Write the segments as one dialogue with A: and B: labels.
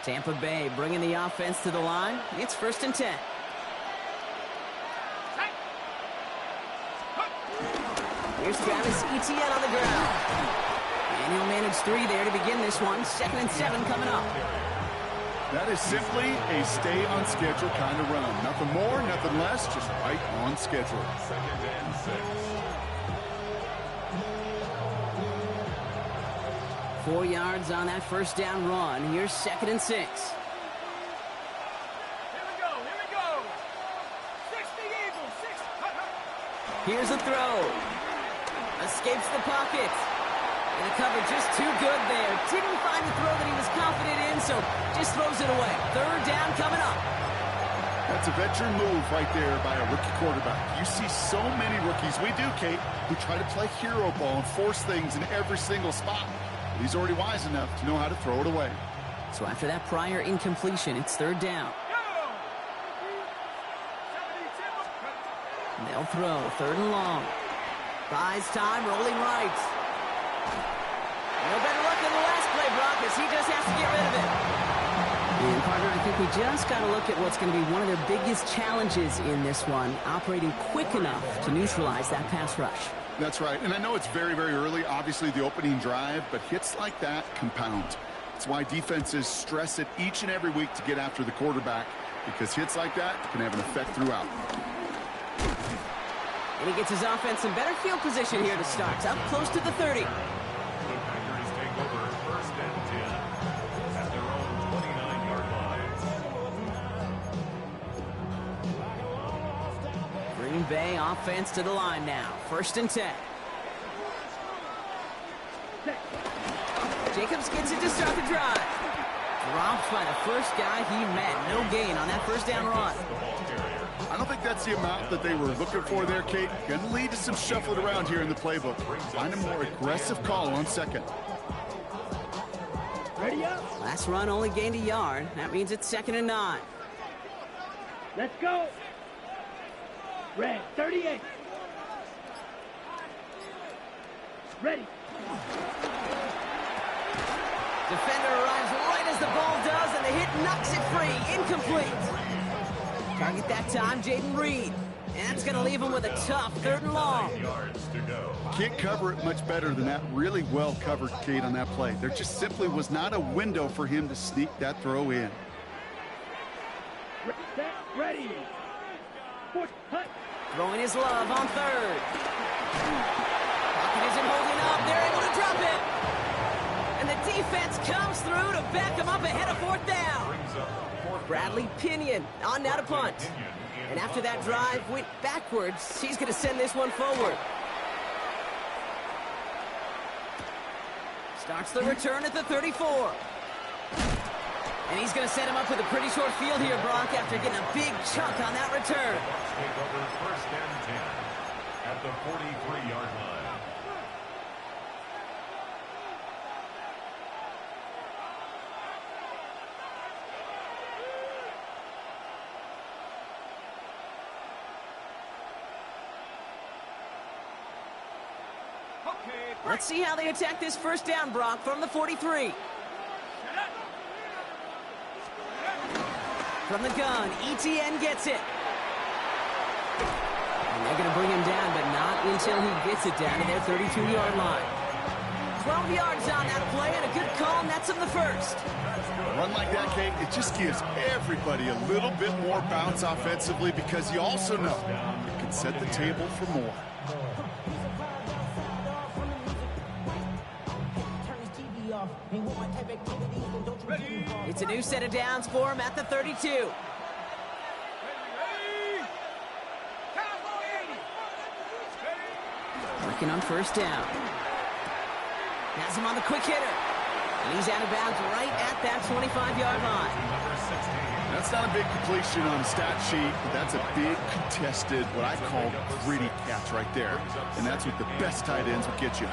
A: Tampa Bay bringing the offense to the line. It's 1st and 10. Here's Travis Etienne on the ground. And he'll manage 3 there to begin this one. 2nd and 7 coming up.
B: That is simply a stay on schedule kind of run. Nothing more, nothing less, just right on schedule.
C: 2nd and 6.
A: 4 yards on that 1st down run. Here's 2nd and 6.
D: Here we go. 60 Eagles, 6.
A: Here's a throw. Escapes the pocket. And the cover just too good there. Didn't find the throw that he was confident in, so just throws it away. 3rd down coming up.
B: That's a veteran move right there by a rookie quarterback. You see so many rookies, we do, Kate, who try to play hero ball and force things in every single spot. But he's already wise enough to know how to throw it away.
A: So after that prior incompletion, it's 3rd down. They'll throw 3rd and long. Buys time, rolling right. No better luck than the last play, Brock, as he just has to get rid of it. And, partner, I think we just got to look at what's going to be one of their biggest challenges in this one, operating quick enough to neutralize that pass rush.
B: That's right, and I know it's very, very early, obviously the opening drive, but hits like that compound. That's why defenses stress it each and every week to get after the quarterback, because hits like that can have an effect throughout.
A: And he gets his offense in better field position here to start, up close to the 30.
C: The Packers take over 1st and 10 at their own 29-yard line.
A: Green Bay offense to the line now. 1st and 10. Jacobs gets it to start the drive. Dropped by the first guy he met. No gain on that 1st down run.
B: I don't think that's the amount that they were looking for there, Kate. Going to lead to some shuffling around here in the playbook. Find a more aggressive call on 2nd.
D: Ready up.
A: Last run only gained a yard. That means it's 2nd and 9.
D: Let's go. Red, 38. Ready.
A: Defender arrives right as the ball does, and the hit knocks it free. Incomplete. Target that time, Jaden Reed. And that's going to leave him with a tough 3rd and long.
B: Can't cover it much better than that. Really well covered, Kate, on that play. There just simply was not a window for him to sneak that throw in.
D: Set, ready. Foot, hut.
A: Throwing his love on 3rd. Pocket isn't holding up. They're able to drop it. And the defense comes through to back him up ahead of 4th down. Bradley Pinion on now to punt. And after that drive went backwards, he's going to send this one forward. Starts the return at the 34. And he's going to set him up with a pretty short field here, Brock, after getting a big chunk on that return.
C: Take over 1st and 10 at the 43-yard line.
A: Let's see how they attack this 1st down, Brock, from the 43. From the gun, Etienne gets it. And they're going to bring him down, but not until he gets it down to their 32-yard line. 12 yards on that play, and a good call nets him the 1st.
B: A run like that, Kate, it just gives everybody a little bit more bounce offensively, because you also know it can set the table for more.
A: It's a new set of downs for him at the 32. Working on 1st down. Has him on the quick hitter. And he's out of bounds right at that 25-yard line.
B: That's not a big completion on the stat sheet, but that's a big contested, what I call gritty catch right there. And that's what the best tight ends will get you.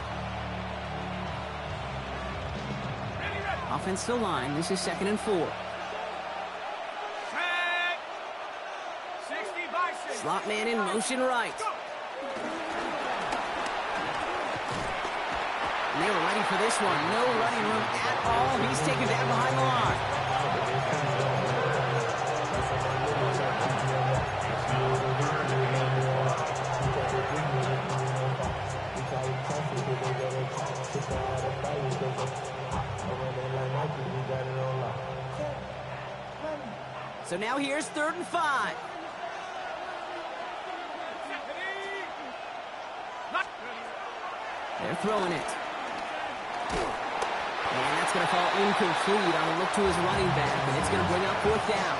A: Offense to the line. This is 2nd and 4. Slot man in motion right. And they were ready for this one. No running room at all. He's taken down behind the line. So now here's 3rd and 5. They're throwing it. And that's going to fall incomplete on a look to his running back, and it's going to bring up 4th down.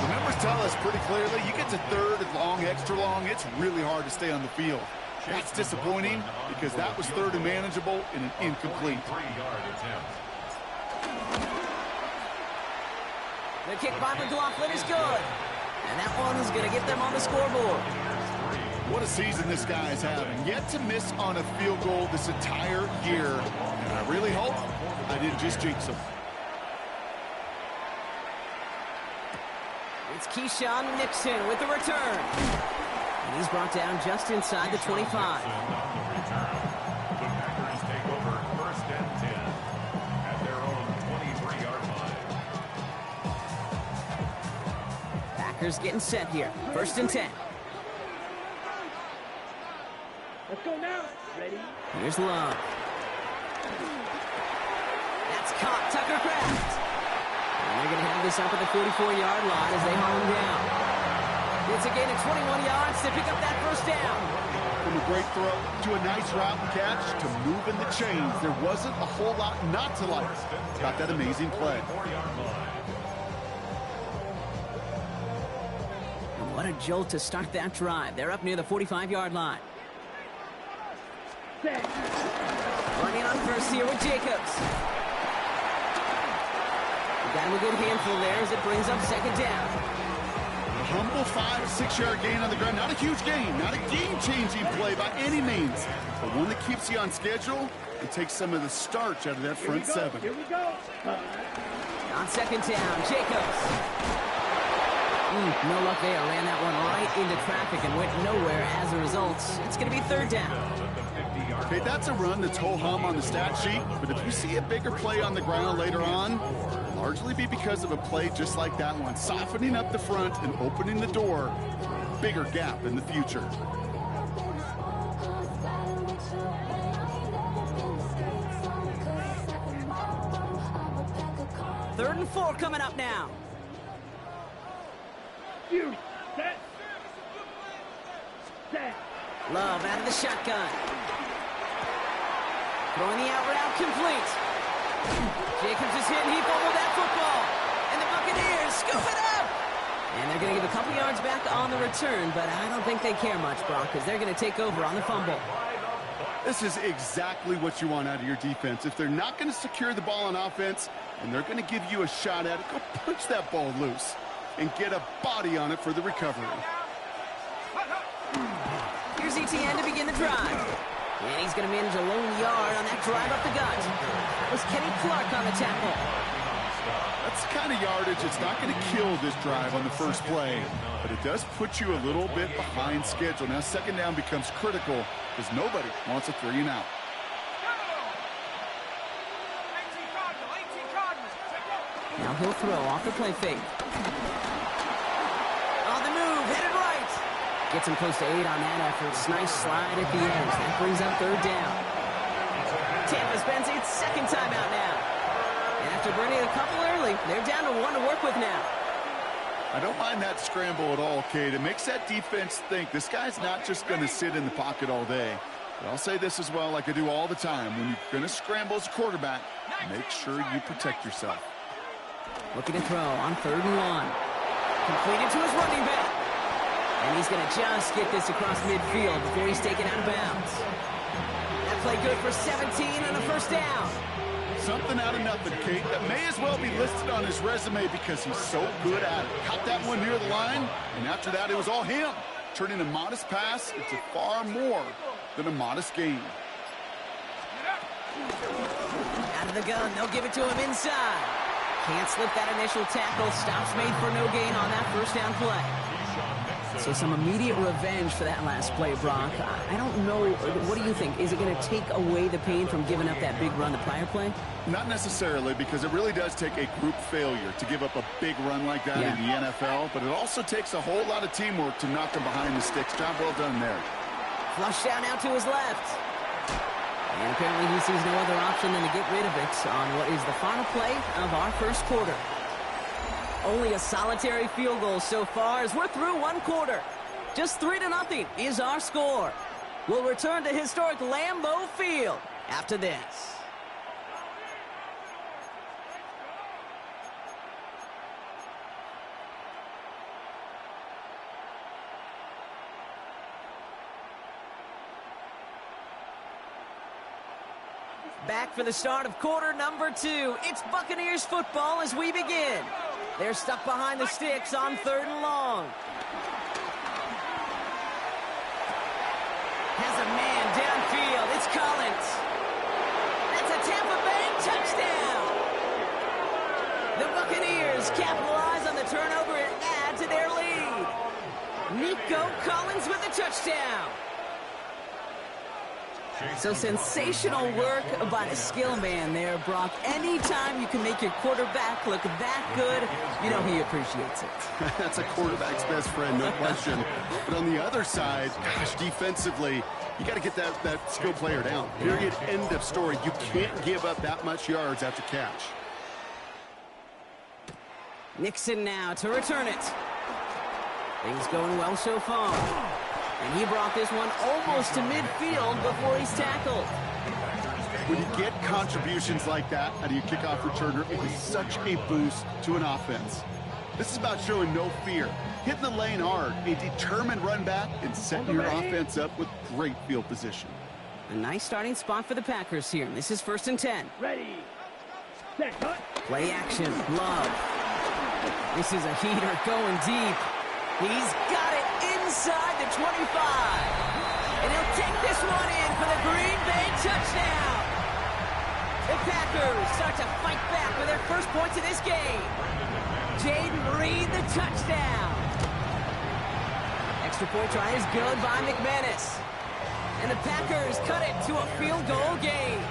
B: The numbers tell us pretty clearly, you get to 3rd and long, extra long, it's really hard to stay on the field. That's disappointing because that was 3rd and manageable in an incomplete.
C: 3-yard attempt.
A: The kick by McLaughlin is good. And that one is going to get them on the scoreboard.
B: What a season this guy is having. Yet to miss on a field goal this entire year. And I really hope I didn't just jinx him.
A: It's Keyshawn Nixon with the return. And he's brought down just inside the 25.
C: On the return. The Packers take over 1st and 10 at their own 23-yard line.
A: Packers getting set here. 1st and 10.
D: Let's go now. Ready?
A: Here's Love. That's caught. Tucker Kraft. And they're going to have this up at the 44-yard line as they haul him down. It's a gain of 21 yards to pick up that 1st down.
B: From a great throw to a nice route and catch to moving the chains. There wasn't a whole lot not to like. Got that amazing play.
C: 4-yard line.
A: And what a jolt to start that drive. They're up near the 45-yard line.
D: Set.
A: Running on 1st here with Jacobs. We got him a good handful there as it brings up 2nd down.
B: A humble 5 or 6 yard gain on the ground. Not a huge gain, not a game-changing play by any means, but one that keeps you on schedule and takes some of the starch out of that front 7.
D: Here we go.
A: On 2nd down, Jacobs. No luck there. Ran that one right into traffic and went nowhere as a result. It's going to be 3rd down.
B: Okay, that's a run that's ho-hum on the stat sheet, but if you see a bigger play on the ground later on, it'll largely be because of a play just like that one, softening up the front and opening the door for a bigger gap in the future.
A: Third and 4 coming up now.
D: You. Set. Set.
A: Love out of the shotgun. Throwing the out route complete. Jacobs is hit and he fumbled that football. And the Buccaneers scoop it up. And they're going to give a couple yards back on the return, but I don't think they care much, Brock, because they're going to take over on the fumble.
B: This is exactly what you want out of your defense. If they're not going to secure the ball on offense and they're going to give you a shot at it, go punch that ball loose and get a body on it for the recovery.
A: Here's ETN to begin the drive. And he's going to manage a lone yard on that drive up the gut. That was Kenny Clark on the tackle.
B: That's the kind of yardage it's not going to kill this drive on the first play, but it does put you a little bit behind schedule. Now 2nd down becomes critical because nobody wants a 3 and out.
A: Now he'll throw off the play fake. On the move, headed right. Gets him close to 8 on that effort. Nice slide at the end. That brings up 3rd down. Tampa spends its 2nd timeout now. And after burning a couple early, they're down to 1 to work with now.
B: I don't mind that scramble at all, Kate. It makes that defense think this guy's not just going to sit in the pocket all day. But I'll say this as well, like I do all the time. When you're going to scramble as a quarterback, make sure you protect yourself.
A: Looking to throw on 3rd and 1. Completed to his running back. And he's going to just get this across midfield before he's taken out of bounds. That play good for 17 and a 1st down.
B: Something out of nothing, Kate, that may as well be listed on his resume because he's so good at it. Caught that one near the line, and after that, it was all him. Turning a modest pass into far more than a modest gain.
A: Out of the gun, they'll give it to him inside. Can't slip that initial tackle. Stops made for no gain on that 1st down play. So some immediate revenge for that last play, Brock. I don't know. What do you think? Is it going to take away the pain from giving up that big run the prior play?
B: Not necessarily, because it really does take a group failure to give up a big run like that in the NFL, but it also takes a whole lot of teamwork to knock them behind the sticks. Job well done there.
A: Flush down out to his left. And apparently he sees no other option than to get rid of it on what is the final play of our 1st quarter. Only a solitary field goal so far as we're through one quarter. Just 3-0 is our score. We'll return to historic Lambeau Field after this. Back for the start of quarter number 2. It's Buccaneers football as we begin. They're stuck behind the sticks on 3rd and long. Has a man downfield. It's Collins. That's a Tampa Bay touchdown. The Buccaneers capitalize on the turnover and add to their lead. Nico Collins with a touchdown. So sensational work by the skill man there, Brock. Anytime you can make your quarterback look that good, you know he appreciates it.
B: That's a quarterback's best friend, no question. But on the other side, gosh, defensively, you got to get that skill player down. Period, end of story. You can't give up that much yards after catch.
A: Nixon now to return it. Things going well so far. And he brought this one almost to midfield before he's tackled.
B: When you get contributions like that out of your kickoff returner, it is such a boost to an offense. This is about showing no fear, hitting the lane hard, a determined run back, and setting your offense up with great field position.
A: A nice starting spot for the Packers here. This is 1st and 10.
D: Ready. Set, cut.
A: Play action. Love. This is a heater going deep. He's got it inside the 25. And he'll take this one in for the Green Bay touchdown. The Packers start to fight back with their first points of this game. Jaden Reed, the touchdown. Extra point try is good by McManus. And the Packers cut it to a field goal game.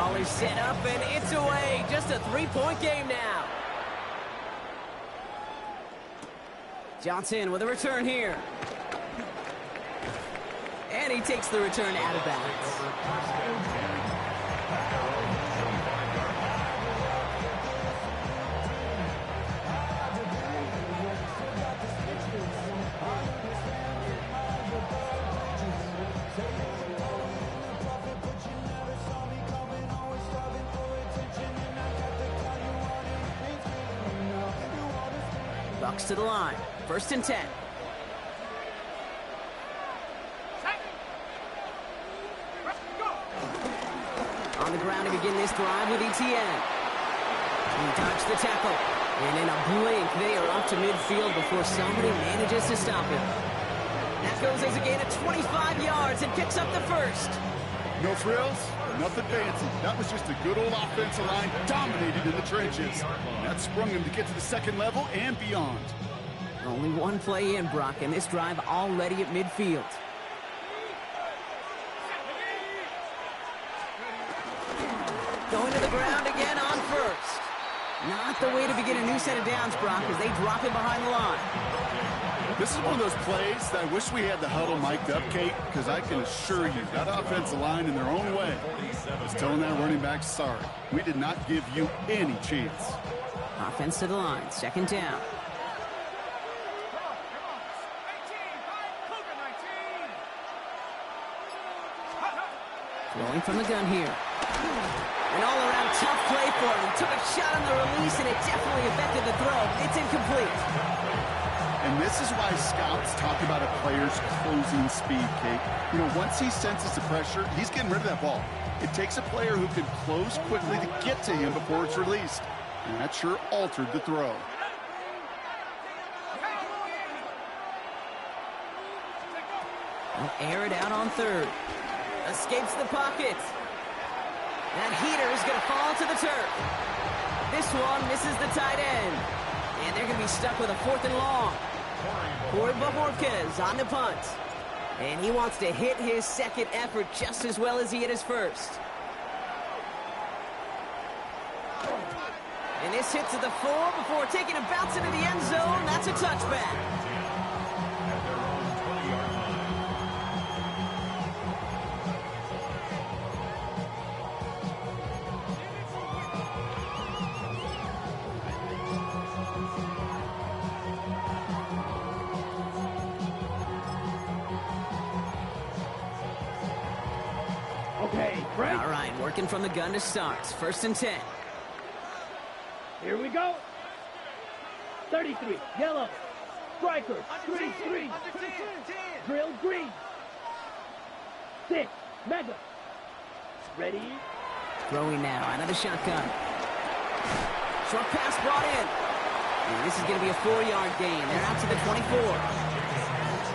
A: All is set up and it's away. Just a 3-point game now. Johnson with a return here. And he takes the return out of bounds. Bucks to the line. 1st and 10. On the ground to begin this drive with ETN. He dodged the tackle. And in a blink, they are up to midfield before somebody manages to stop him. That goes as a gain of 25 yards and picks up the first.
B: No frills, nothing fancy. That was just a good old offensive line dominated in the trenches. That sprung him to get to the second level and beyond.
A: Only one play in, Brock, and this drive already at midfield. Going to the ground again on 1st. Not the way to begin a new set of downs, Brock, as they drop him behind the line.
B: This is one of those plays that I wish we had the huddle mic'd up, Kate, because I can assure you that offensive line in their own way is telling that running back, sorry, we did not give you any chance.
A: Offense to the line, 2nd down. Rolling from the gun here. An all-around tough play for him. He took a shot on the release, and it definitely affected the throw. It's incomplete.
B: And this is why scouts talk about a player's closing speed, Kate. You know, once he senses the pressure, he's getting rid of that ball. It takes a player who can close quickly to get to him before it's released. And that sure altered the throw.
A: He'll air it out on 3rd. Escapes the pocket. That heater is going to fall to the turf. This one misses the tight end. And they're going to be stuck with a 4th and long. Corey Bajorquez on the punt. And he wants to hit his second effort just as well as he hit his first. And this hits at the 4 before taking a bounce into the end zone. That's a touchback.
D: Right.
A: All right, working from the gun to start. 1st and 10.
D: Here we go. 33, yellow. Striker, 3-3. Drill green. 6, mega. Ready?
A: Throwing now out of the shotgun. Short pass brought in. And this is going to be a 4-yard gain. They're out to the 24.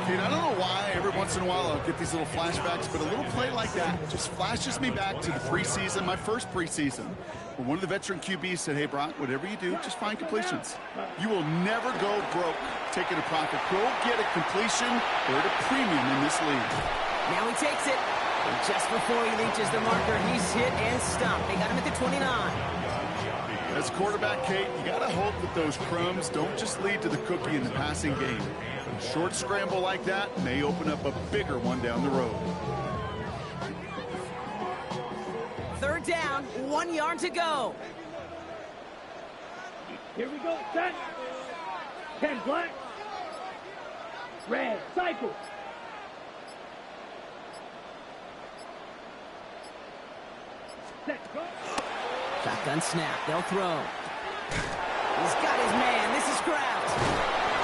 B: Dude, I don't know why every once in a while I'll get these little flashbacks, but a little play like that just flashes me back to the preseason, my first preseason, where one of the veteran QBs said, hey, Brock, whatever you do, just find completions. You will never go broke taking a profit. Go get a completion or at a premium in this league.
A: Now he takes it. And just before he reaches the marker, he's hit and stopped. They got him at the 29.
B: As quarterback, Kate, you got to hope that those crumbs don't just lead to the cookie in the passing game. A short scramble like that may open up a bigger one down the road.
A: 3rd down, 1 yard to go.
D: Here we go. Set. 10 black. Red. Cycle. Set. Go.
A: Shotgun snap. They'll throw. He's got his man. This is Kraft.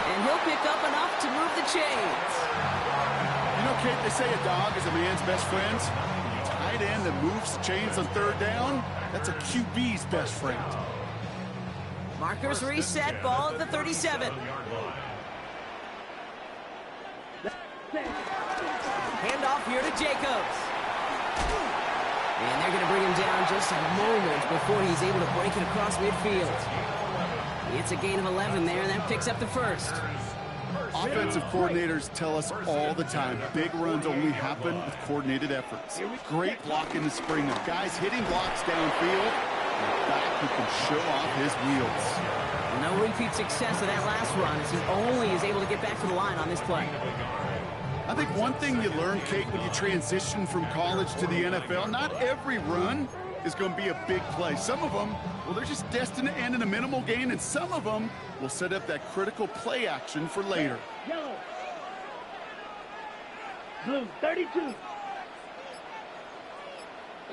A: And he'll pick up enough to move the chains.
B: You know, Kate, they say a dog is a man's best friend. Tight end that moves the chains on 3rd down, that's a QB's best friend.
A: Markers reset. Ball at the 37. Handoff here to Jacobs. And they're going to bring him down just a moment before he's able to break it across midfield. It's a gain of 11 there, and that picks up the 1st.
B: Offensive coordinators tell us all the time, big runs only happen with coordinated efforts. Great block in the spring of guys hitting blocks downfield, and a back who can show off his wheels.
A: No repeat success of that last run, as he only is able to get back to the line on this play.
B: I think one thing you learn, Kate, when you transition from college to the NFL, not every run is going to be a big play. Some of them, well, they're just destined to end in a minimal gain, and some of them will set up that critical play action for later.
D: Yellow. Blue, 32.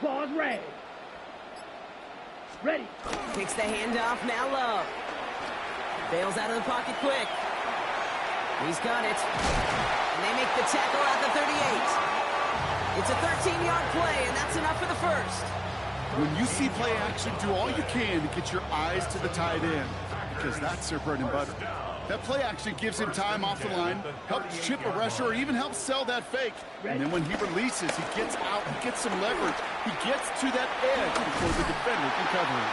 D: Claws red. Ready.
A: Takes the handoff, now Love. Bails out of the pocket quick. He's got it. And they make the tackle at the 38. It's a 13-yard play, and that's enough for the 1st.
B: When you see play action, do all you can to get your eyes to the tight end, because that's their bread and butter. That play action gives him time off the line, helps chip a rusher, or even helps sell that fake. And then when he releases, he gets out, he gets some leverage. He gets to that edge before the defender can cover him.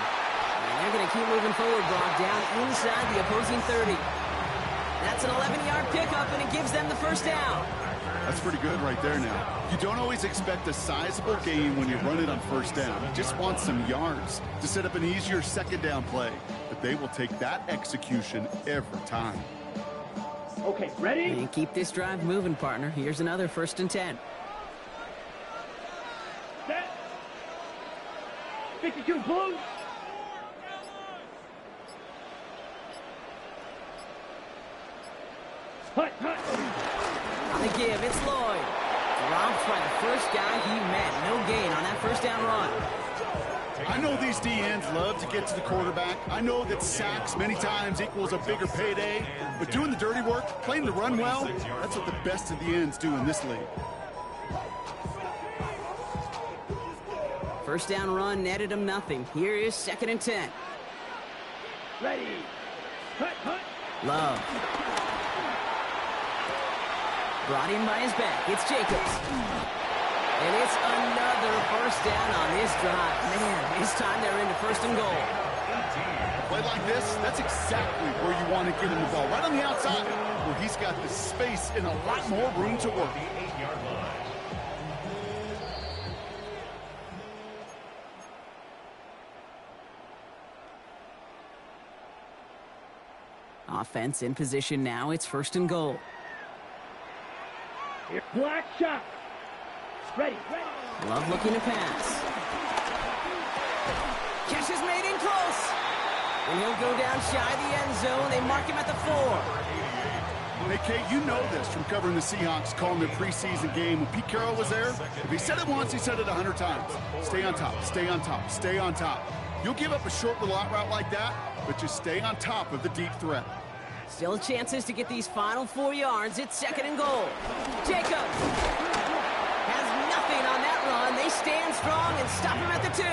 A: And they're going to keep moving forward, Brock, down inside the opposing 30. That's an 11-yard pickup, and it gives them the 1st down.
B: That's pretty good right there now. You don't always expect a sizable gain when you run it on 1st down. You just want some yards to set up an easier 2nd down play. But they will take that execution every time.
D: Okay, ready?
A: And keep this drive moving, partner. Here's another 1st and 10.
D: Set. 52 blue. Hut, hut.
A: On the give, it's Lloyd. Dropped by the first guy he met. No gain on that 1st down run.
B: I know these DNs love to get to the quarterback. I know that sacks many times equals a bigger payday. But doing the dirty work, playing the run well, that's what the best of the ends do in this league.
A: 1st down run netted him nothing. Here is 2nd and 10.
D: Ready. Hut, hut.
A: Love. Brought in by his back. It's Jacobs. And it's another 1st down on this drive. Man, this time they're into 1st and goal.
B: A play like this, that's exactly where you want to get him the ball. Right on the outside, where he's got the space and a lot more room to work.
A: Offense in position now. It's 1st and goal.
D: Here, black shot. Ready, ready.
A: Love looking to pass. Catch is made in close. And he'll go down shy of the end zone. They mark him at the 4.
B: Hey, Kate, you know this from covering the Seahawks, calling their preseason game. When Pete Carroll was there, if he said it once, he said it 100 times. Stay on top, stay on top, stay on top. You'll give up a short little out route like that, but just stay on top of the deep threat.
A: Still chances to get these final 4 yards. It's 2nd and goal. Jacobs has nothing on that run. They stand strong and stop him at the 2.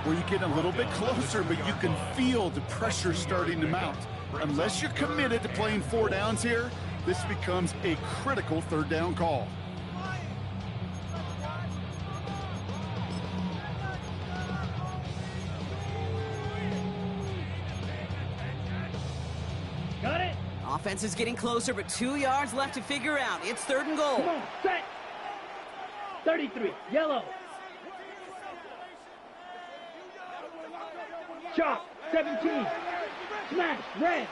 B: Where you get a little bit closer, but you can feel the pressure starting to mount. Unless you're committed to playing 4 downs here, this becomes a critical 3rd down call.
D: Got it.
A: Offense is getting closer, but 2 yards left to figure out. It's 3rd and goal.
D: Come on, set. 33, yellow. Chop, 17. Smash, red.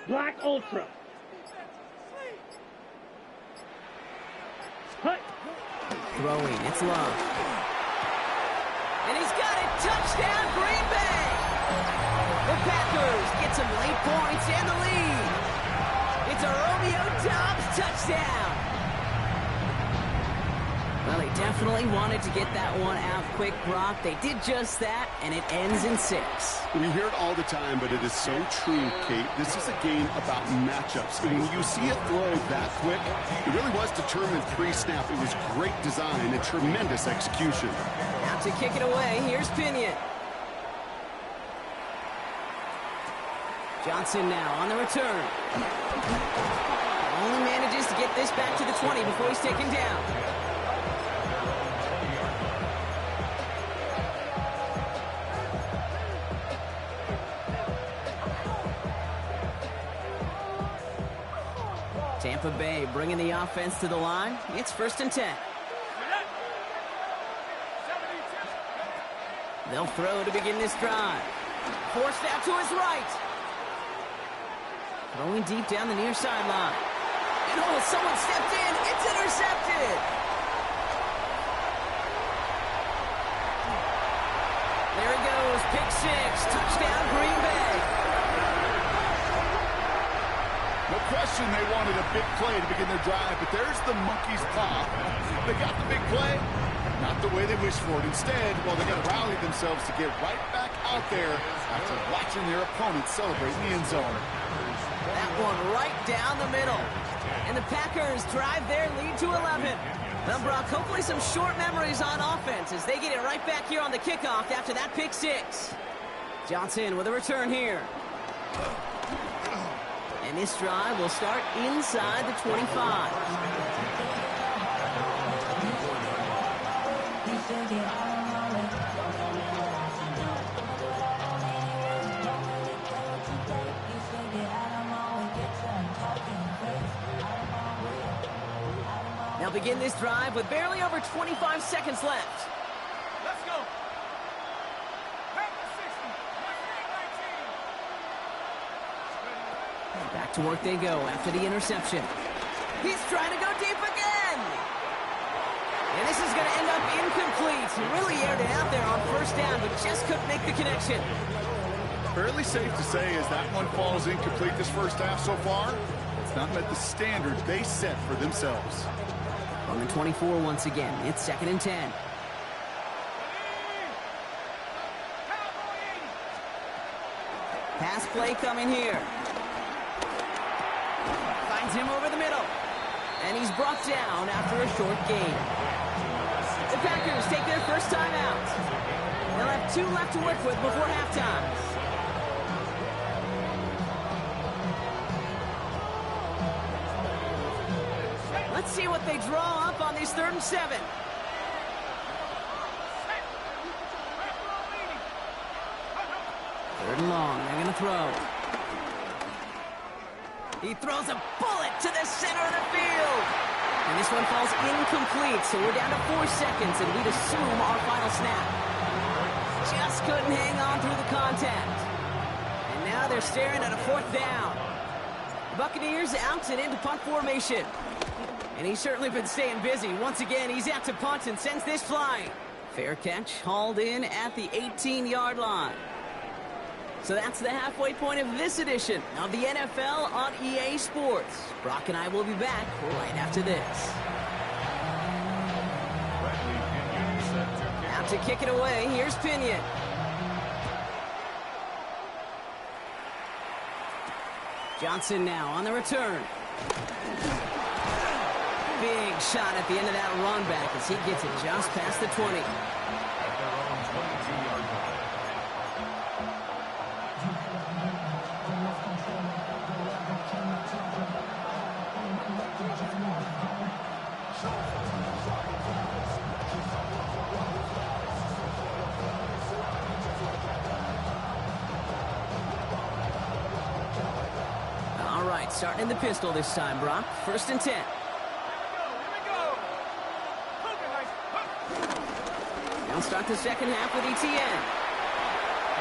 D: Black ultra. Hut.
A: Throwing, it's Love. And he's got it. Touchdown, Green Bay. The Packers get some late points and the lead. It's a Romeo Doubs touchdown. Well, they definitely wanted to get that one out quick, Brock. They did just that, and it ends in 6.
B: We hear it all the time, but it is so true, Kate. This is a game about matchups. And when you see a throw that quick, it really was determined pre-snap. It was great design and tremendous execution.
A: Out to kick it away, here's Pinion. Johnson now on the return. Only manages to get this back to the 20 before he's taken down. Tampa Bay bringing the offense to the line. It's 1st and 10. They'll throw to begin this drive. Forced out to his right. Throwing deep down the near sideline. And oh, someone stepped in. It's intercepted. There he goes. Pick 6. Touchdown, Green Bay.
B: No question they wanted a big play to begin their drive, but there's the monkey's paw. They got the big play, not the way they wished for it. Instead, well, they got to rally themselves to get right back out there after watching their opponents celebrate in the end zone.
A: That one right down the middle. And the Packers drive their lead to 11. Well, Brock, hopefully some short memories on offense as they get it right back here on the kickoff after that pick 6. Johnson with a return here. And this drive will start inside the 25. They'll begin this drive with barely over 25 seconds left.
E: Let's go.
A: Back to work they go after the interception. He's trying to go deep again. And this is going to end up incomplete. He really aired it out there on 1st down, but just couldn't make the connection.
B: Fairly safe to say as that one falls incomplete this first half so far, it's not met the standard they set for themselves.
A: On the 24 once again, it's 2nd and 10. Pass play coming here. Finds him over the middle. And he's brought down after a short gain. The Packers take their first time out. They'll have 2 left to work with before halftime. Let's see what they draw up on these 3rd and 7. Third and long, they're going to throw. He throws a bullet to the center of the field. And this one falls incomplete, so we're down to 4 seconds, and we'd assume our final snap. Just couldn't hang on through the contact. And now they're staring at a 4th down. The Buccaneers out and into punt formation. And he's certainly been staying busy. Once again, he's out to punt and sends this flying. Fair catch, hauled in at the 18-yard line. So that's the halfway point of this edition of the NFL on EA Sports. Brock and I will be back right after this. Out to kick it away, here's Pinion. Johnson now on the return. Big shot at the end of that run back as he gets it just past the 20.
C: At their own 22-yard line.
A: All right, starting in the pistol this time, Brock. 1st and 10. They'll start the second half with ETN.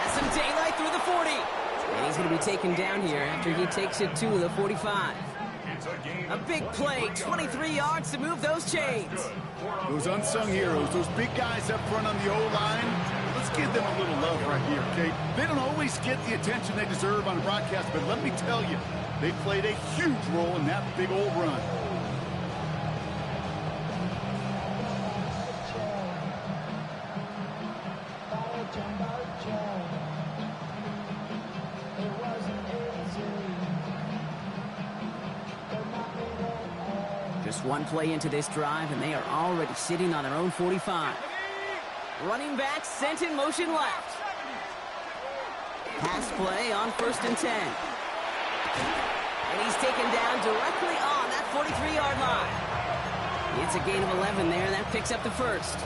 A: Has some daylight through the 40. And he's going to be taken down here after he takes it to the 45. A big play, 23 yards to move those chains.
B: Those unsung heroes, those big guys up front on the O-line, let's give them a little love right here, okay? They don't always get the attention they deserve on a broadcast, but let me tell you, they played a huge role in that big old run.
A: Just one play into this drive, and they are already sitting on their own 45. Running back sent in motion left. Pass play on 1st and 10. And he's taken down directly on that 43-yard line. It's a gain of 11 there, and that picks up the first.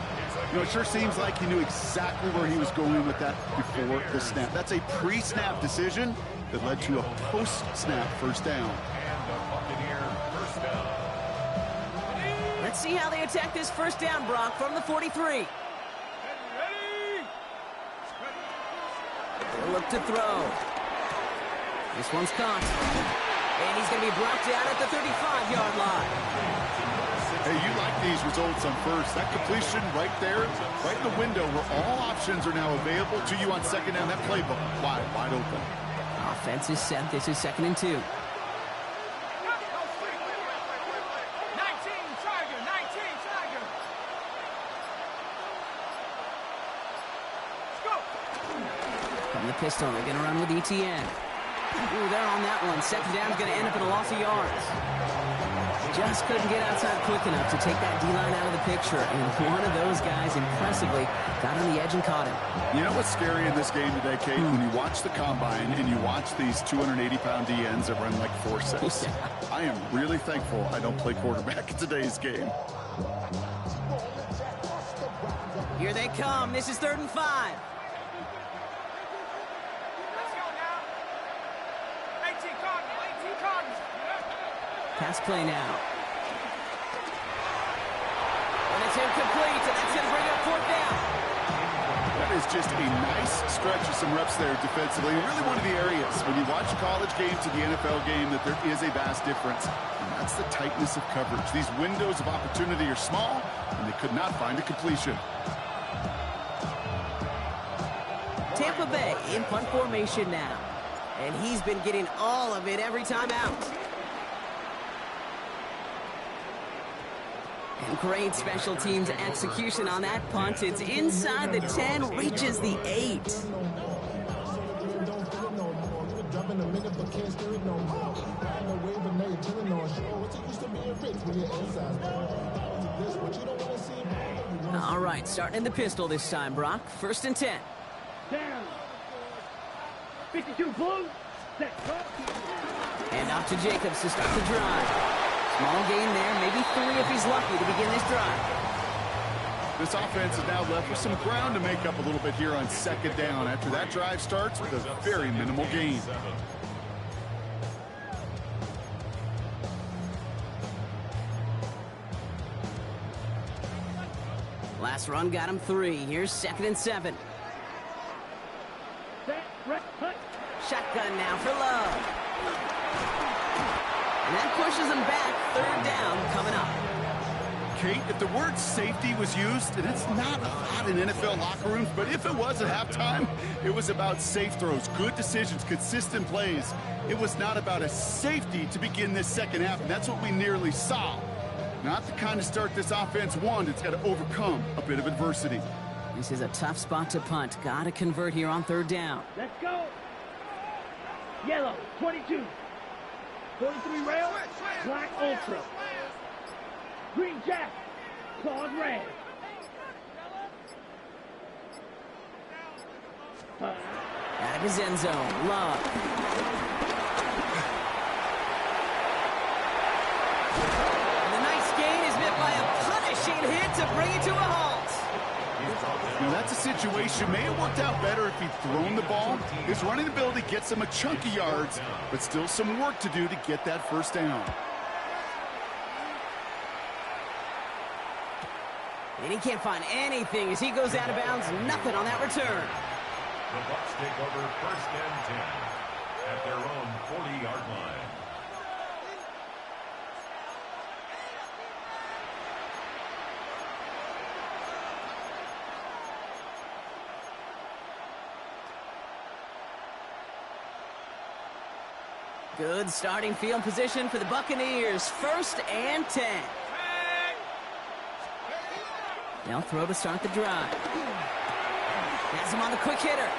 B: You know, it sure seems like he knew exactly where he was going with that before the snap. That's a pre-snap decision that led to a post-snap first down.
C: And the Buccaneer first down.
A: Let's see how they attack this first down, Brock, from the 43. They'll look to throw. This one's caught. And he's going to be brought down at the 35-yard line.
B: Hey, you like these results on first. That completion right there, right in the window where all options are now available to you on second down. That playbook wide open.
A: Offense is set. This is 2nd and 2. From the pistol, they're going to run with ETN. Ooh, they're on that one. Second down's going to end up in a loss of yards. Just couldn't get outside quick enough to take that D-line out of the picture, and one of those guys impressively got on the edge and caught him.
B: You know what's scary in this game today, Kate? When you watch the combine and you watch these 280-pound DNs that run like 4.6. I am really thankful I don't play quarterback in today's game.
A: Here they come. This is 3rd and 5. Pass play now. And it's incomplete, and that's going to bring up 4th down.
B: That is just a nice stretch of some reps there defensively. And really one of the areas, when you watch a college game to the NFL game, that there is a vast difference. And that's the tightness of coverage. These windows of opportunity are small, and they could not find a completion.
A: Tampa Bay in punt formation now. And he's been getting all of it every time out. And great special teams execution on that punt. It's inside the 10, reaches the 8. All right, starting in the pistol this time, Brock. 1st and 10.
D: Down. 52 blue.
A: And off to Jacobs to start the drive. Small gain there, maybe 3 if he's lucky to begin this drive.
B: This offense is now left with some ground to make up a little bit here on second down after that drive starts with a very minimal gain.
A: Last run got him 3. Here's 2nd and 7. Shotgun now for Love. And that pushes him back. 3rd down coming up.
B: Kate, if the word safety was used, and it's not a lot in NFL locker rooms, but if it was at halftime, it was about safe throws, good decisions, consistent plays. It was not about a safety to begin this second half, and that's what we nearly saw. Not the kind of start this offense won. It's got to overcome a bit of adversity.
A: This is a tough spot to punt. Got to convert here on third down.
D: Let's go. Yellow, 22. 43 rail, black ultra. Green jack, claws red.
A: Out of his end zone. Love. And the nice gain is met by a punishing hit to bring it to a halt.
B: Now, that's a situation. May have worked out better if he'd thrown the ball. His running ability gets him a chunk of yards, but still some work to do to get that first down.
A: And he can't find anything as he goes out of bounds. Nothing on that return.
C: The Bucs take over 1st and 10 at their own 40-yard line.
A: Good starting field position for the Buccaneers. 1st and 10. They'll throw to start the drive. Has him on the quick hitter.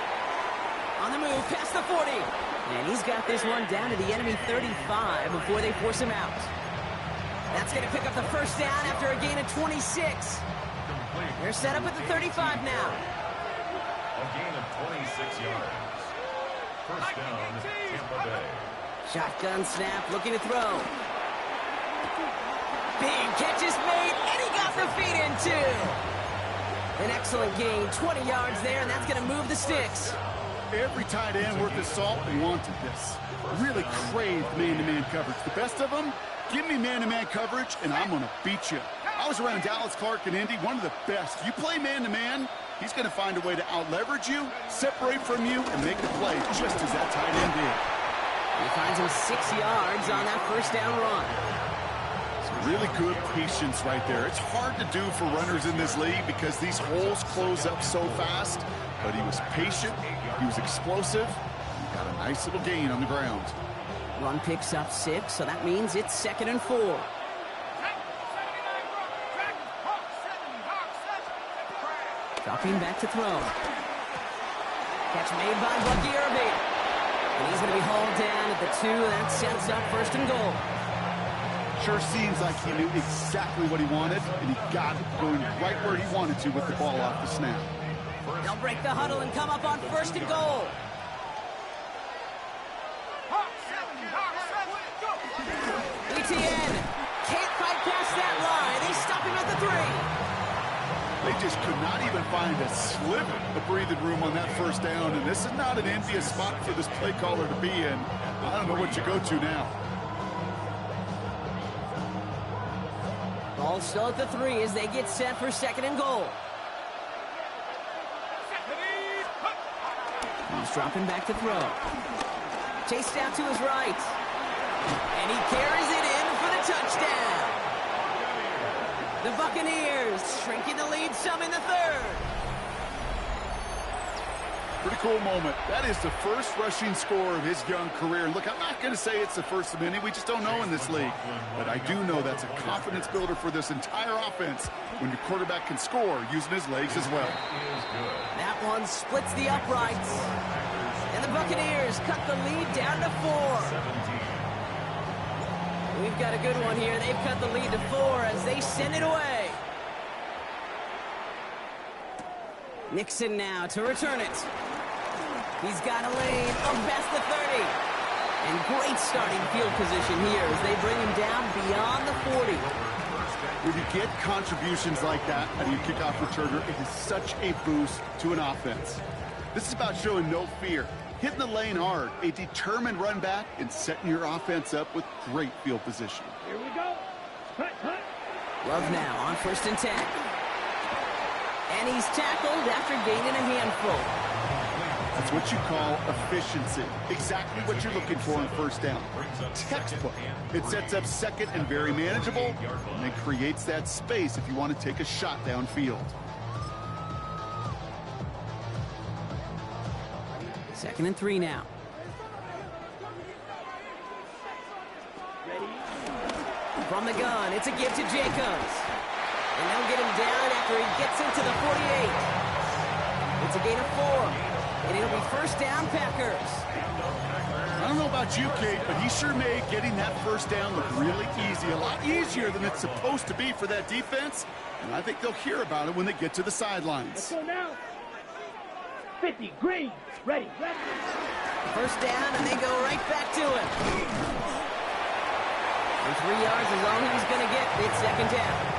A: On the move, past the 40. And he's got this one down to the enemy 35 before they force him out. That's going to pick up the first down after a gain of 26. They're set up at the 35 now.
C: A gain of 26 yards. First down, Tampa Bay.
A: Shotgun snap, looking to throw. Big catch is made, and he got the feet in too. An excellent gain, 20 yards there, and that's going to move the sticks.
B: Every tight end worth his salt wanted this. Really craved man-to-man coverage. The best of them, give me man-to-man coverage, and I'm going to beat you. I was around Dallas Clark and Indy, one of the best. You play man-to-man, he's going to find a way to out-leverage you, separate from you, and make the play just as that tight end did.
A: He finds him 6 yards on that first down run.
B: Really good patience right there. It's hard to do for runners in this league because these holes close up so fast. But he was patient, he was explosive, he got a nice little gain on the ground.
A: Run picks up 6, so that means it's 2nd and 4. Dropping back to throw. Catch made by Bucky Irving. And he's going to be hauled down at the 2. That sets up 1st and goal.
B: Sure seems like he knew exactly what he wanted, and he got it going right where he wanted to with the ball off the snap.
A: They'll break the huddle and come up on 1st and goal. ETN can't fight past that line. They stop him at the 3.
B: They just could not even find a sliver of breathing room on that first down, and this is not an envious spot for this play caller to be in. I don't know what you go to now.
A: Ball still at the 3 as they get set for 2nd and goal. He's dropping back to throw. Chased out to his right. And he carries it in for the touchdown. The Buccaneers shrinking the lead some in the 3rd.
B: Pretty cool moment. That is the first rushing score of his young career. And look, I'm not going to say it's the first of many. We just don't know in this league. But I do know that's a confidence builder for this entire offense when your quarterback can score using his legs as well.
A: That one splits the uprights. And the Buccaneers cut the lead down to 4. We've got a good one here. They've cut the lead to 4 as they send it away. Nixon now to return it. He's got a lane of past the 30. And great starting field position here as they bring him down beyond the 40.
B: When you get contributions like that out of your kickoff returner, it is such a boost to an offense. This is about showing no fear, hitting the lane hard, a determined run back, and setting your offense up with great field position.
D: Here we go. Hut, hut.
A: Love now on 1st and 10. And he's tackled after gaining a handful.
B: That's what you call efficiency. Exactly what you're looking for on first down. Textbook. It sets up second and very manageable, and it creates that space if you want to take a shot downfield.
A: Second and 3 now. From the gun, it's a give to Jacobs. And they'll get him down after he gets into the 48. It's a gain of 4. And it'll be first down, Packers.
B: I don't know about you, Kate, but he sure made getting that first down look really easy. A lot easier than it's supposed to be for that defense. And I think they'll hear about it when they get to the sidelines.
D: Let's go now. 50, green, ready.
A: First down, and they go right back to it. And 3 yards is all he's going to get. It's second down.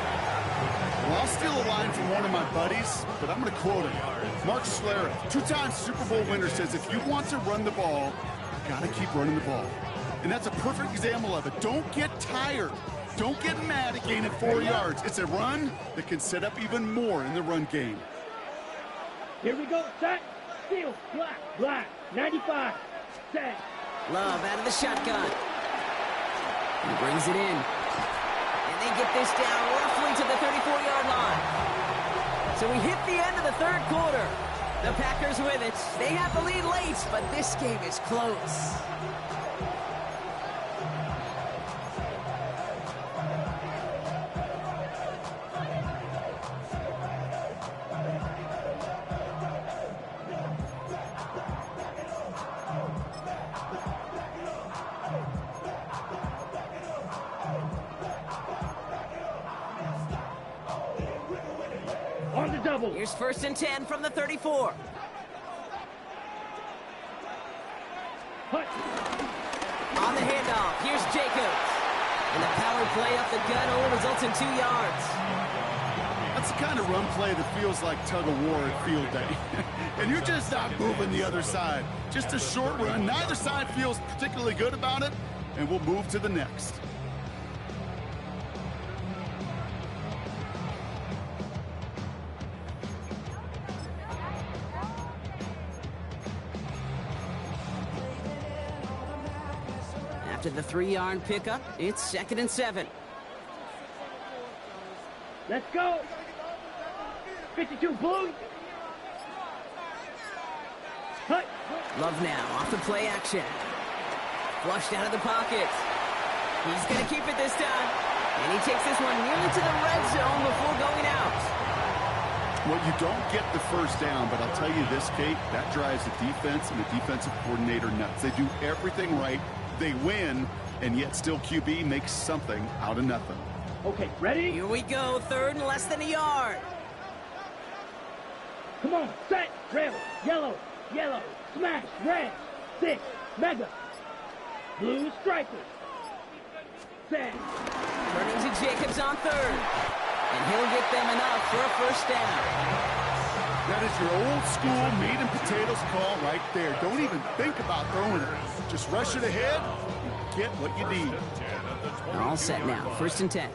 B: Well, I'll steal a line from one of my buddies, but I'm going to quote him. Mark Schlereth, 2-time Super Bowl winner, says if you want to run the ball, you got to keep running the ball. And that's a perfect example of it. Don't get tired. Don't get mad at gaining 4 yards. It's a run that can set up even more in the run game.
D: Here we go, set, steal, black, 95, set.
A: Love out of the shotgun. He brings it in. And they get this down roughly to the 34-yard line. So we hit the end of the third quarter. The Packers with it. They have the lead late, but this game is close.
D: On the double.
A: Here's first and 10 from the 34.
D: Hut.
A: On the handoff, here's Jacobs. And the power play up the gut only results in 2 yards.
B: That's the kind of run play that feels like tug-of-war at field day. And you're just not moving the other side. Just a short run. Neither side feels particularly good about it, and we'll move to the next.
A: After the 3-yard pickup, it's second and 7.
D: Let's go. 52, blue. Hut.
A: Love now, off the play action. Flushed out of the pocket. He's going to keep it this time. And he takes this one nearly to the red zone before going out.
B: Well, you don't get the first down, but I'll tell you this, Kate, that drives the defense and the defensive coordinator nuts. They do everything right. They win, and yet still QB makes something out of nothing.
D: Okay, ready?
A: Here we go, third and less than a yard.
D: Come on, set, rail, yellow, smash, red, 6, mega, blue striker, set.
A: Turning to Jacobs on third. And he'll get them enough for a first down.
B: That is your old school meat and potatoes call right there. Don't even think about throwing it. Just rush it ahead and get what you need.
A: They're all set now, first and 10.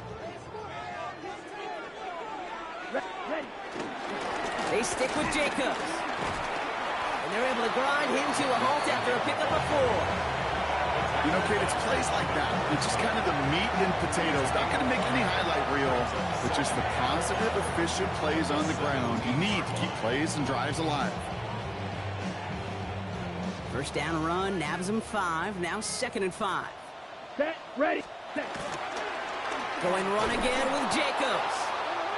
D: Ready.
A: They stick with Jacobs. And they're able to grind him to a halt after a pickup of 4.
B: You know, Kate, it's plays like that. It's just kind of the meat and potatoes. Not going to make any highlight reel, but just the positive, efficient plays on the ground. You need to keep plays and drives alive.
A: First down run, nabs him 5. Now second and 5.
D: Set, ready, set.
A: Going run again with Jacobs.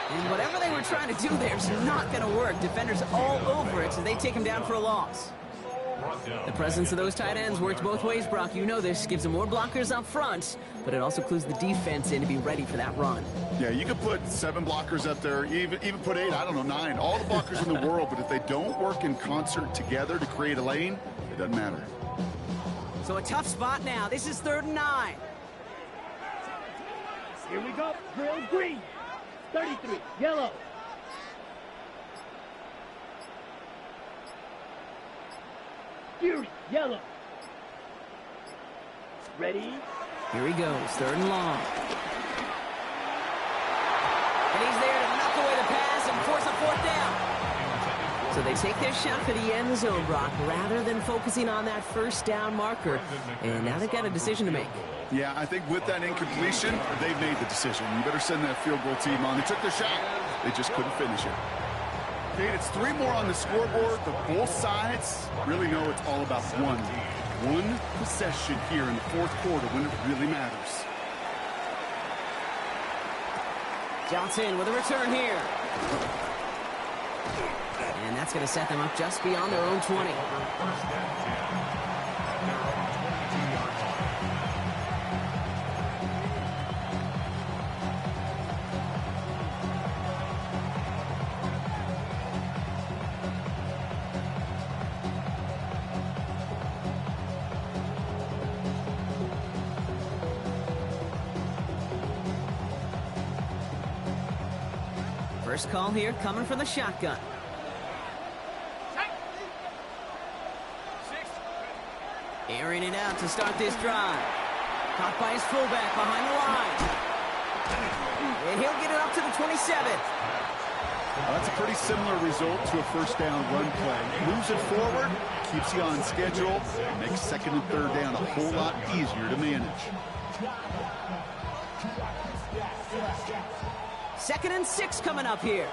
A: And whatever they were trying to do there is not going to work. Defenders all over it, so they take him down for a loss. The presence of those tight ends works both ways, Brock. You know this. Gives them more blockers up front, but it also clues the defense in to be ready for that run.
B: Yeah, you could put 7 blockers up there, even put 8, I don't know, 9. All the blockers in the world, but if they don't work in concert together to create a lane, it doesn't matter.
A: So a tough spot now. This is third and 9.
D: Here we go, drill green, 33, yellow. Fury, yellow. Ready?
A: Here he goes, third and long. And he's there to knock away the pass and force a fourth down. So they take their shot for the end zone, Brock, rather than focusing on that first down marker. And now they've got a decision to make.
B: Yeah, I think with that incompletion, they've made the decision. You better send that field goal team on. They took their shot. They just couldn't finish it. Okay, it's 3 more on the scoreboard, but both sides really know it's all about one possession here in the fourth quarter when it really matters.
A: Johnson with a return here. And that's going to set them up just beyond their own 20. First call here coming from the shotgun. Airing it out to start this drive. Caught by his fullback behind the line. And he'll get it up to the 27th.
B: That's a pretty similar result to a first down run play. Moves it forward, keeps you on schedule, and makes second and third down a whole lot easier to manage.
A: 2nd and 6 coming up here.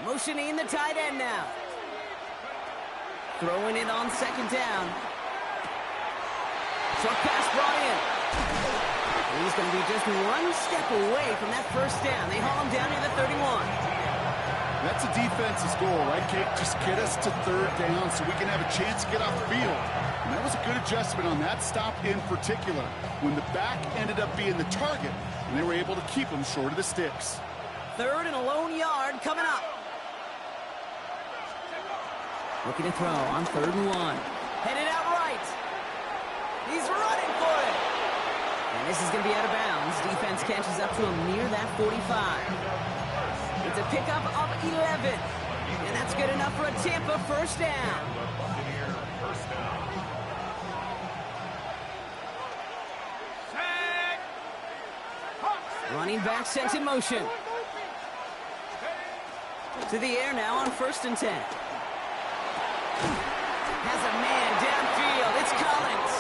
A: Motioning the tight end now. Throwing it on 2nd down. Short pass brought in. He's going to be just one step away from that first down. They haul him down to the 31.
B: That's a defense's goal, right, Kate? Just get us to 3rd down so we can have a chance to get off the field. And that was a good adjustment on that stop in particular, when the back ended up being the target, and they were able to keep him short of the sticks.
A: 3rd and a lone yard coming up. Looking to throw on 3rd and 1. Headed out right. He's running for it. And this is going to be out of bounds. Defense catches up to him near that 45. It's a pickup of 11. And that's good enough for a Tampa first down. Running back sent in motion. To the air now on 1st and 10. Has a man downfield. It's Collins.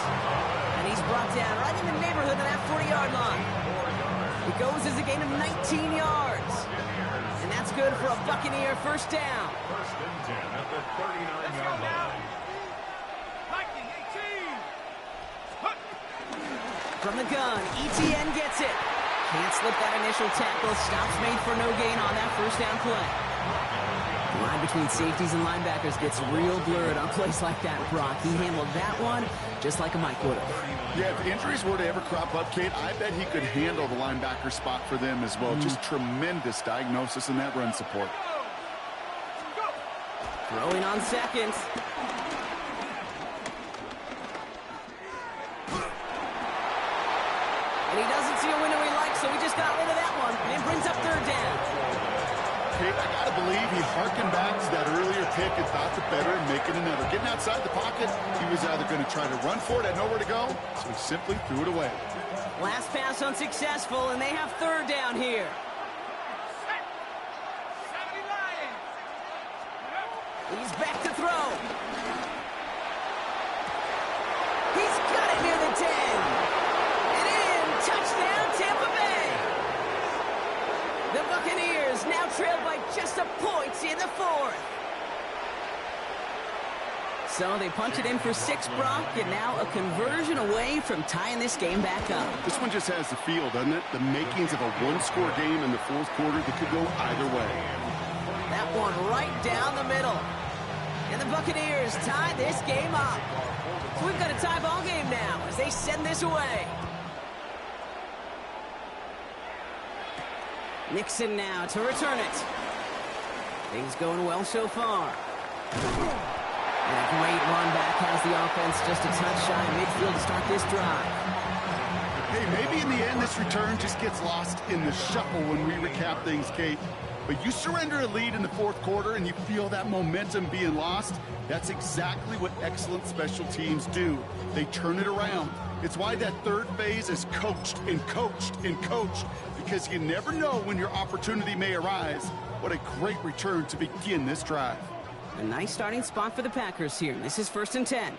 A: And he's brought down right in the neighborhood of that 40-yard line. It goes as a gain of 19 yards. And that's good for a Buccaneer first down.
C: 1st and 10 at the 39-yard line.
A: From the gun, ETN gets it. Can't slip that initial tackle. Stops made for no gain on that first down play. The line between safeties and linebackers gets real blurred on plays like that, Brock. He handled that one just like a Mike would have.
B: Yeah, if injuries were to ever crop up, Kate, I bet he could handle the linebacker spot for them as well. Just tremendous diagnosis in that run support.
A: Throwing on 2nd. And he doesn't see a window he likes, so he just got rid of that one. And brings up 3rd down.
B: Kate, I got to believe he harkened back to that earlier pick and thought the better and making another. Getting outside the pocket, he was either going to try to run for it, had nowhere to go, so he simply threw it away.
A: Last pass unsuccessful, and they have 3rd down here. He's back to throw. He's got it near the 10. Touchdown, Tampa Bay! The Buccaneers now trail by just a point in the 4th. So they punch it in for 6, Brock, and now a conversion away from tying this game back up.
B: This one just has the feel, doesn't it? The makings of a one-score game in the 4th quarter that could go either way.
A: That one right down the middle. And the Buccaneers tie this game up. So we've got a tie ball game now as they send this away. Nixon now to return it. Things going well so far. And a great run back has the offense just a touch shy of midfield to start this drive.
B: Hey, maybe in the end this return just gets lost in the shuffle when we recap things, Kate. But you surrender a lead in the 4th quarter and you feel that momentum being lost. That's exactly what excellent special teams do. They turn it around. It's why that 3rd phase is coached and coached and coached. because you never know when your opportunity may arise. What a great return to begin this drive.
A: A nice starting spot for the Packers here. This is 1st and 10.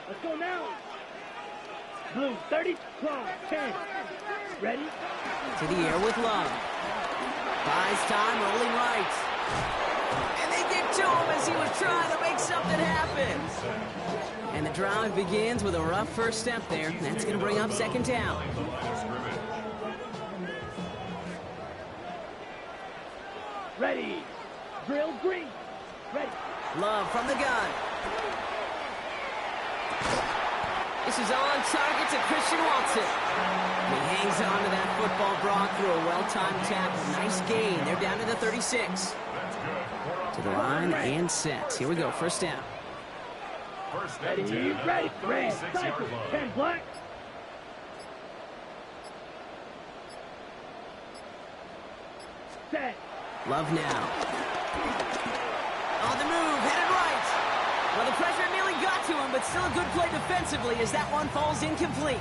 D: Let's go now. Blue 30, clock 10. Ready?
A: To the air with Love. Buys time, rolling right. And they get to him as he was trying to make something happen. And the drive begins with a rough first step there. That's going to bring up 2nd down.
D: Ready. Drill green. Ready.
A: Love from the gun. This is on target to Christian Watson. He hangs on to that football, Brock, through a well-timed tackle. Nice gain. They're down to the 36. To the line and set. Here we go. 1st down.
D: Ready. Ready. Red. Cycle. 10 black. Set.
A: Love now. On the move, headed right. Well, the pressure nearly got to him, but still a good play defensively as that one falls incomplete.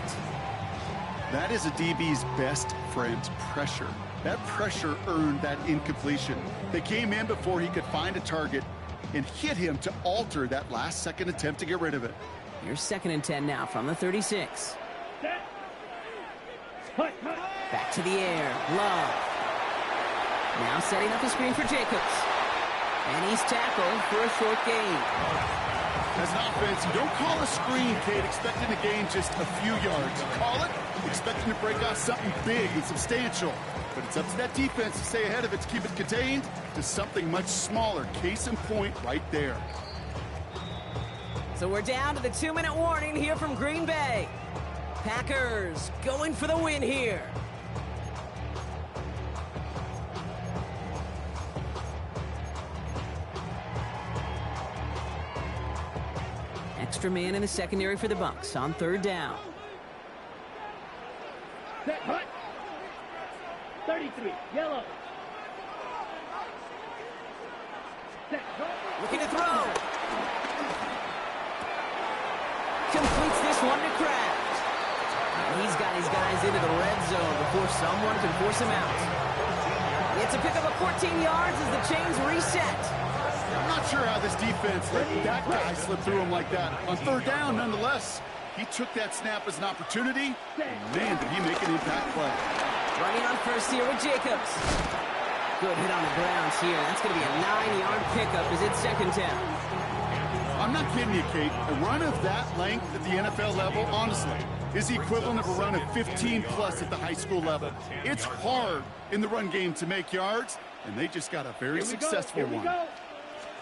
B: That is a DB's best friend, pressure. That pressure earned that incompletion. They came in before he could find a target and hit him to alter that last-second attempt to get rid of it.
A: Here's 2nd and 10 now from the 36.
D: Set. Hut, hut.
A: Back to the air. Love. Now setting up a screen for Jacobs. And he's tackled for a short gain.
B: As an offense, you don't call a screen, Kate, expecting to gain just a few yards. You call it expecting to break off something big and substantial. But it's up to that defense to stay ahead of it, to keep it contained to something much smaller. Case in point right there.
A: So we're down to the 2-minute warning here from Green Bay. Packers going for the win here. Extra man in the secondary for the Bucs on 3rd down.
D: Set. Hut. 33. Yellow. Set. Hut.
A: Looking to throw. Completes this one to Kraft. And he's got his guys into the red zone before someone can force him out. It's a pickup of 14 yards as the chains reset.
B: I'm not sure how this defense let that guy slip through him like that. On 3rd down, nonetheless, he took that snap as an opportunity. Man, did he make an impact play.
A: Running on 1st here with Jacobs. Good hit on the ground here. That's going to be a 9-yard pickup as it's 2nd down.
B: I'm not kidding you, Kate. A run of that length at the NFL level, honestly, is the equivalent of a run of 15-plus at the high school level. It's hard in the run game to make yards, and they just got a very successful one.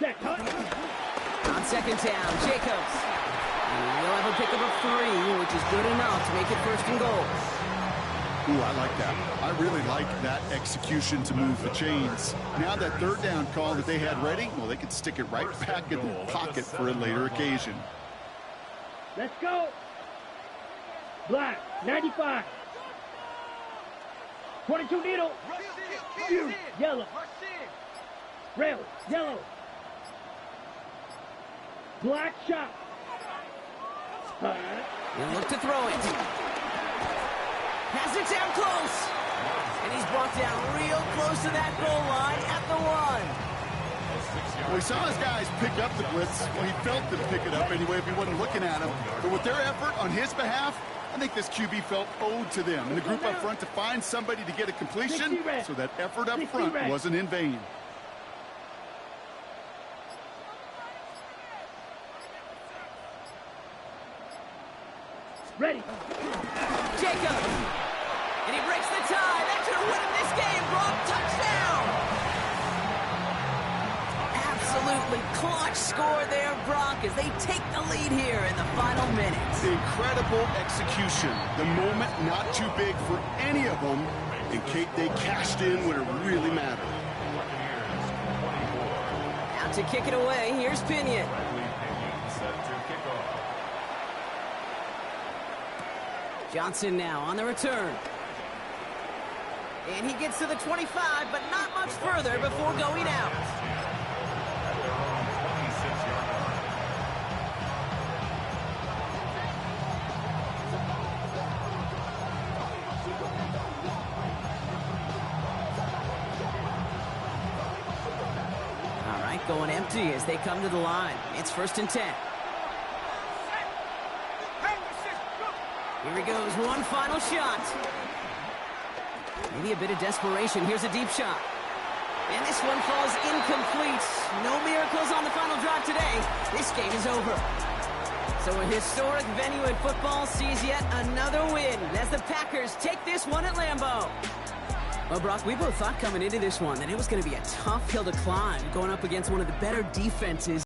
D: Set. Hut.
A: On 2nd down, Jacobs. And he'll have a pickup of 3, which is good enough to make it 1st and goal.
B: Ooh, I like that. I really like that execution to move the chains. Now that 3rd down call that they had ready, well, they could stick it right back in the pocket for a later occasion.
D: Let's go. Black. 95. 22 needle. View. Yellow. Rail. Yellow. Black shot.
A: He'll look to throw it. Has it down close. And he's brought down real close to that goal line at the 1.
B: Well, he saw his guys pick up the blitz. Well, he felt them pick it up anyway if he wasn't looking at him. But with their effort on his behalf, I think this QB felt owed to them and the group up front to find somebody to get a completion, so that effort up front wasn't in vain.
D: Ready.
A: Jacob. And he breaks the tie. That could have won him this game. Brock, touchdown. Absolutely clutch score there, Brock, as they take the lead here in the final minutes.
B: Incredible execution. The moment not too big for any of them. And Kate, they cashed in when it really mattered.
A: Out to kick it away. Here's Pinion. Johnson now on the return. And he gets to the 25, but not much further before going out. going empty as they come to the line. It's 1st and 10. Here he goes, one final shot. Maybe a bit of desperation. Here's a deep shot. And this one falls incomplete. No miracles on the final drive today. This game is over. So a historic venue in football sees yet another win as the Packers take this one at Lambeau. Well, Brock, we both thought coming into this one that it was going to be a tough hill to climb, going up against one of the better defenses